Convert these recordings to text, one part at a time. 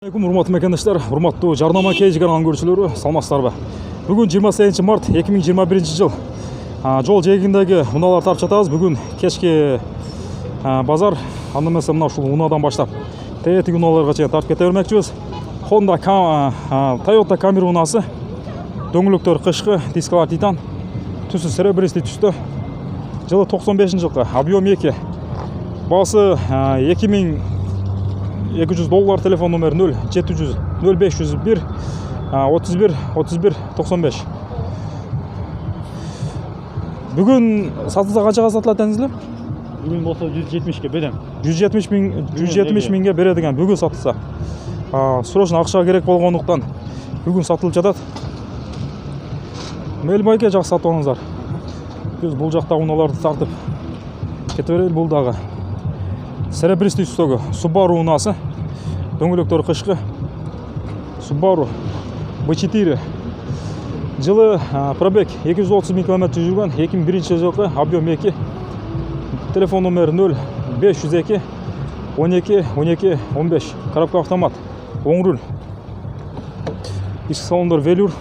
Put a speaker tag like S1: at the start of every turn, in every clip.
S1: Урматтуу мекендештер, урматтуу жарнама KG каналынын көрүүчүлөрү, саламатсыздарбы? Бүгүн 28 март 2021 жыл. Жол жээгиндеги унаалар тартып жатабыз. Бүгүн кечки базар, анда эмесе мына ушул унаадан баштап тетиги унааларга чейин тартып кете бермекчибиз. Honda Toyota Camry унаасы. Дөңгөлөктөр кышкы, дискалар титан, түсү серебристый түстө. Жылы 95-жылкы, объем 2. Баасы $2200, телефон номер 0700 0501 31 31 95. Бүгүн сатылса канчага сатылат деңизлер?
S2: Бүгүн болсо 170 берем.
S1: 170 миңге берет экен бүгүн сатылса. Срочно акча керек болгондуктан бүгүн сатылып жатат. Мелбайке жакшы сатып алыңыздар. Биз бул жакта унааларды тартып кете берели. Бул дагы серебристый түстөгү Subaru унаасы. Дөңгөлөктөр кышкы. Subaru B4. Жылы пробег 230 000 км жүргөн, 2001 жылкы, объем 2. Телефон номер 0502 12 12 15. Коробка автомат. Оң руль. Ички салондор велюр.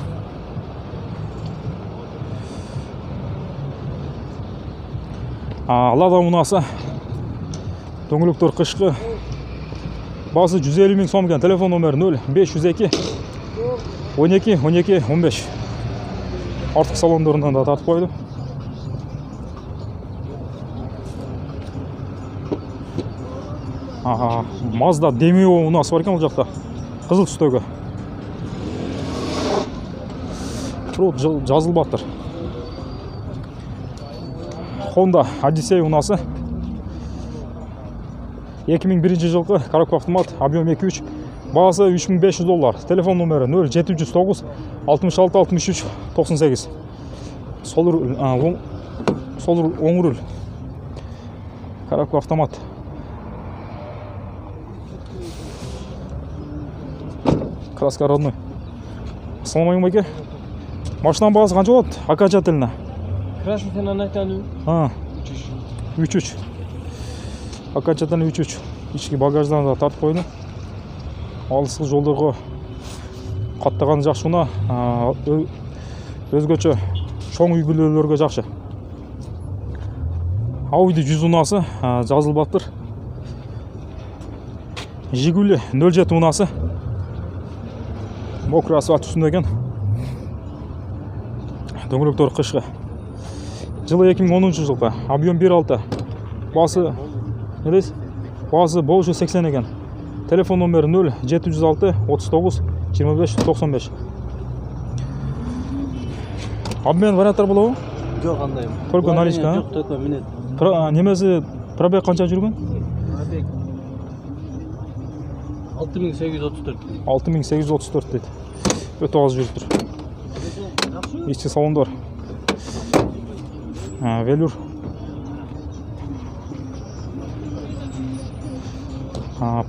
S1: Лада унаасы. Дөңгөлөктөр кышкы. Баасы 150 000 сом экен. Телефон номер 0502 12 12 15. Артык салондорунан да тартып койду. Mazda Demio унаасы бар экен бул жакта. Кызыл түстөгү. Турут жазылбаптыр. Honda Odyssey унаасы. 2001 жылкы, коробка автомат, объем 2.3. Баасы $3500. Телефон номери 0709 66 63 98. Сол оң руль. Коробка автомат. Краска родной. Ассаламу алейкум байке. Машинанын баасы канча болот? Окончательно.
S2: Красный цена айтаны.
S1: 3.3. Окончательно 3.3. Ички багаждан да тартып койду. Алыскы жолдорго каттаганы жакшы уна. Өзгөчө чоң үй бүлөлөргө жакшы. Audi 100 унаасы жазылбаптыр. Жигули 07 унаасы. Мокрый асфальт үстүндө экен. Дөңгөлөктөр кышкы. Жылы 2010 жылкы, объем 1.6. Баасы недейсиз? Баасы болушу 80 экен. Телефон номер 0706 39 25 95. Обмен варианттар болобу?
S2: Жок, андай.
S1: Только наличка.
S2: Жок, только минет.
S1: Немеси пробег канча жүргөн?
S2: Пробег 6834.
S1: 6834 дейт. Өтө аз жүрүп тур. Ички салондор. Велюр.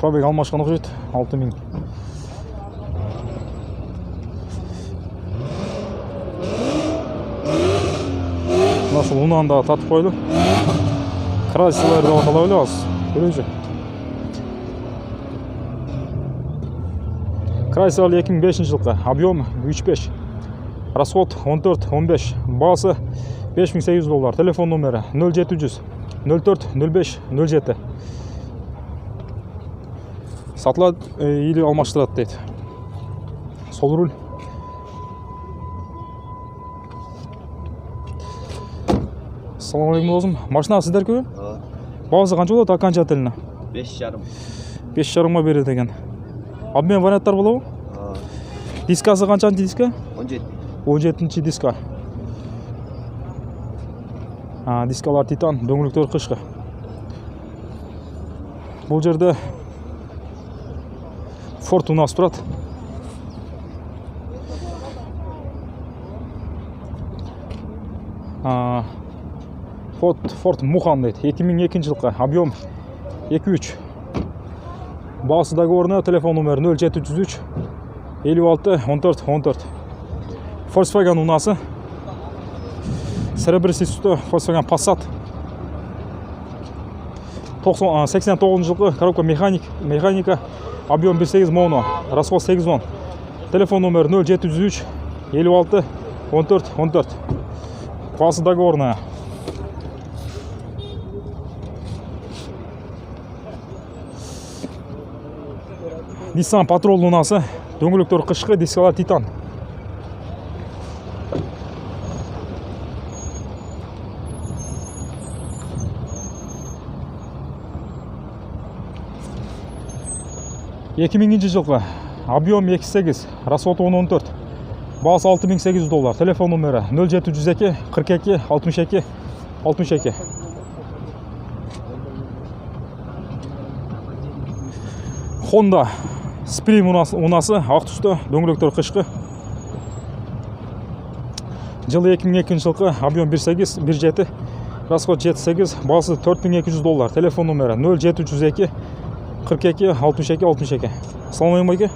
S1: Пробег алмашкан окшойт. 6000. Мына ушул унааны да тартып койду. Красилер деп атала элебиз. Көрөйсү. Крайсер 2005 жылкы, объем 3.5. Расход 14-15. Баасы $5800. Телефон номери 0700 04 05 07. Сатылат или алмаштырат дейт. Сол руль. Ассаламу алейкум досум. Машина сиздерки? Баасы канча болот окончательно?
S2: 5,5.
S1: 5,5 берет экен. Обмен варианттар болобу? Дискасы канчанчы диска?
S2: 17.
S1: 17-чи диска. Дискалар титан, дөңгөлөктөр кышкы. Бул жерде Ford унаасы турат. Ford Mustang дейт. 2002 жылкы, объем 2.3. Баасы договоруна телефон номер 0703 56 14 14. Volkswagen унаасы. Серебристый түстө Volkswagen Passat. 89 жылкы, коробка механика, объем 1.8 моно, расход 810. Телефон номер 0703 56 14 14. Классы договорная. Nissan Patrol lunасы, дөңгелектер қышқы, дискалар титан. жылғы, объем 2.8, расход 10-14, бағасы $6.800, телефон номері 0702 42 62 62. Honda Spring унасы, ақ түсті, дөңгелектер қышқы. Жылы 2002 жылғы, объем 1.8, 1.7, расход 7.8, бағасы $4200, телефон номері 0702 42 62 62. Ассаламу алейкум.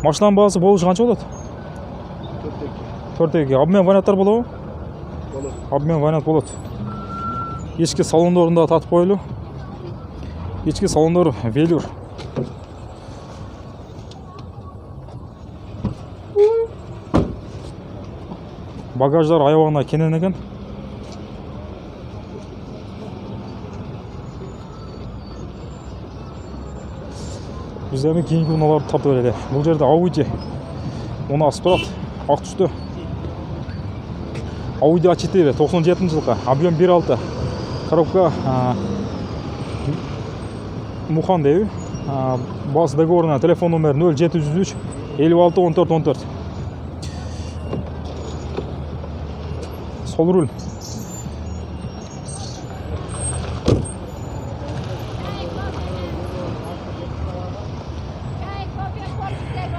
S1: Машинаның бағасы болушы қанша болады? 4.2. Обмен варианттар болады? Болады. Обмен вариант болады. Ешкі салондорында татып қойылу. Ешкі салондор велюр. Багаждар аяғына кенен екен. Біздегі кейінгі ұналарды тапты өреді. Бұл жерде Audi оны асып тұрады. Ақ түсті. Audi A4 97 жылғы. Объем 1.6. Коробка Мухан дейі. Басы договорына телефон номер 0703 56 14 14. Сол руль.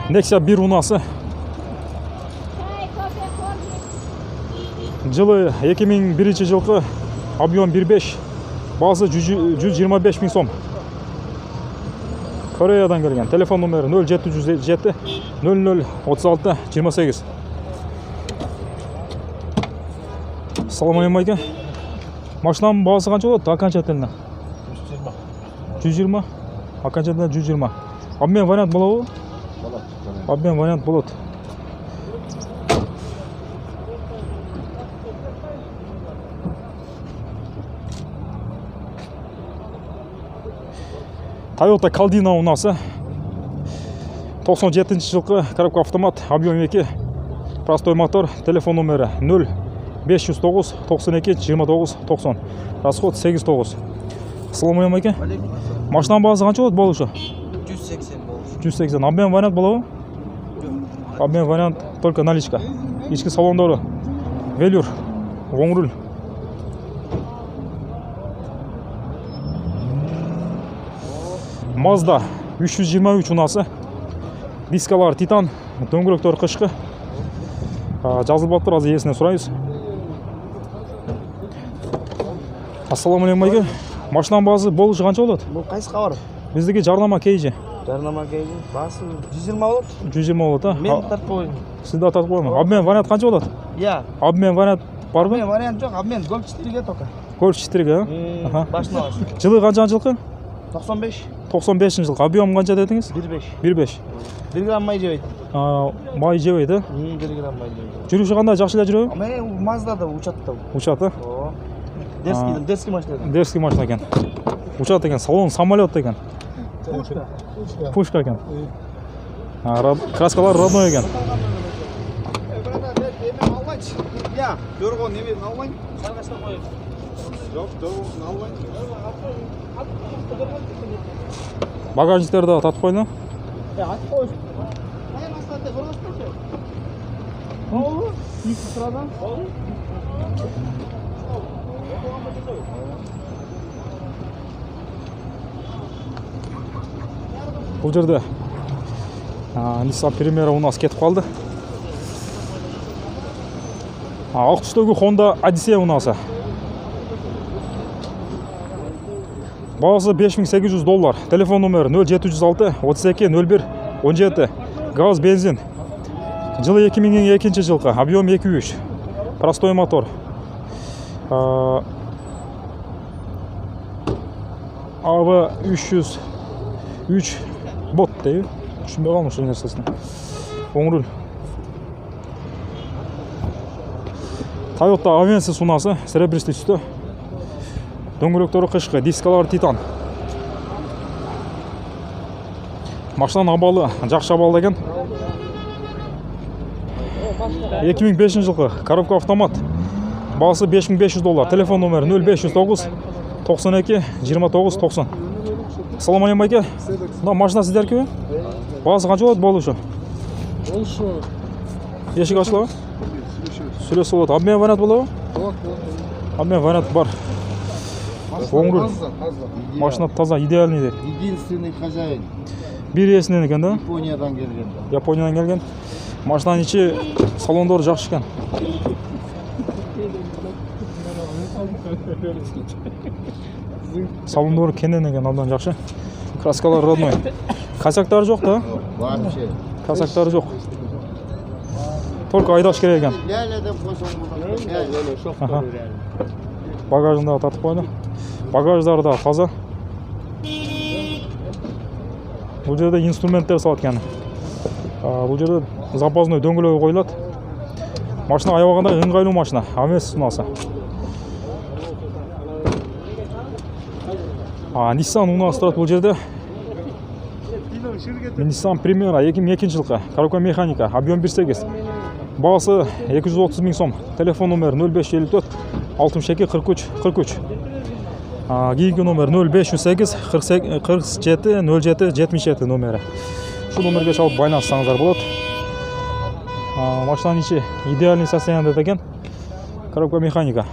S1: Nexia 1 унасы. Жылы 2001 жылғы, объем 1.5, бағасы 125 000 сом. Кореядан келген. Телефон номері 0707 00 36 28. Салам алейкум. Машинаның бағасы қанша болады? Окончательно 120. Окончательно 120. Обмен вариант болады? Обмен вариант болады. Toyota Caldina унасы. 97 жылғы, коробка автомат, объем 2, простой мотор, телефон номері 0 509 92 29 90. Расход 8.9. Ассаламу алейкум. Машинаның бағасы қанша болады болушы?
S2: 180 болушы.
S1: 180. Обмен вариант болады? Обмен вариант только наличка. Ешкі салондары велюр, оң руль. Mazda 323 унасы. Дискалар титан, дөңгелектер қышқы. Жазылып тұр, аз иесіне сұрайыз. Ассаламу алейкум. Машинаның бағасы болушы қанша болады?
S2: Бұл қайсы қабар?
S1: Біздегі жарнама кейжі.
S2: Жарнама кейжі. Басы 120 болады?
S1: 120 болады.
S2: Мен тартып қойын.
S1: Сізді тартып қойын. Обмен вариант қанша болады?
S2: Я.
S1: Обмен вариант бар ба?
S2: Обмен вариант жоқ, обмен Golf 4-ге тоқа.
S1: Golf 4-ге,
S2: Башына баш.
S1: Жылы қанша жылқы?
S2: 95.
S1: 95 жылқы. Объем қанша дедіңіз?
S2: 1.5.
S1: 1.5.
S2: 1 грамм май жебейді.
S1: Май жебейді?
S2: 1 грамм май жебейді.
S1: Жүруші қандай жақшылай жүру?
S2: Мен Маздада учатты.
S1: Учаты?
S2: Дерский машина.
S1: Дерский машина екен. Учат екен, салон самолет екен. Пушка екен. Краскалар родной екен.
S2: Я, дөрғон немен алмайын? Сарғашта қойып. Жоқ, дөрғон алмайын.
S1: Багажниктерді татып қойды?
S2: Атып қойып. Аян астатты қорғаспайшы. Олы? Екі сұрадан? Олы?
S1: Бұл жерде Nissan Primera у нас кетіп қалды. Ақ түстегі Honda Odyssey унасы. Бағасы $5800. Телефон номері 0706 32 01 17. Газ, бензин. Жылы 2002 жылғы. Объем 2.3. Простой мотор. АВ 303 бот. дейді. Түсінбей қалдым ошол нерсесин. Оң руль. Toyota Avensis унасы, серебристый түсті. Дөңгелектері қышқы, дискалары титан. Машинаның абалы, жақсы абалы екен. 2005 жылғы коробка автомат. Бағасы $5500. Телефон номері 0509 92 29 90. Ассаламу алейкум байке. Мына машина сіздердікі бе? Бағасы қанша болады болу үшін? Ешік ашылады? Сүресі болады. Обмен вариант болады? Обмен вариант бар. Оң руль. Машина таза, идеальный дейді.
S2: Единственный хозяин.
S1: Bir иесінен екен, да?
S2: Япониядан келген.
S1: Япониядан келген. Машинаның іші салондары жақсы екен. Салондары кенен екен, абдан жақсы. Краскалары родной. Косяктары жоқ, да?
S2: Вообще.
S1: Косяктары жоқ. Только айдаш керек екен.
S2: Ләләден қосың.
S1: Багажында тартып қойды. Багаждары да таза. Бұл жерде инструменттер салат екен. Бұл жерде запасной дөңгелегі қойылады. Машина аяғында ыңғайлы машина. Avensis унасы. Nissan унасы тұрады бұл жерде. Nissan Primera 2002 жылғы. Коробка механика. Объем 1.8. Бағасы 230 000 сом. Телефон номері 0554 62 43 43. Кейінгі номер 0508 47 07 77 номері. Шу номерге шалып байланыссаңыздар болады. Машинаның іші идеальный состояниеде екен. Коробка механика.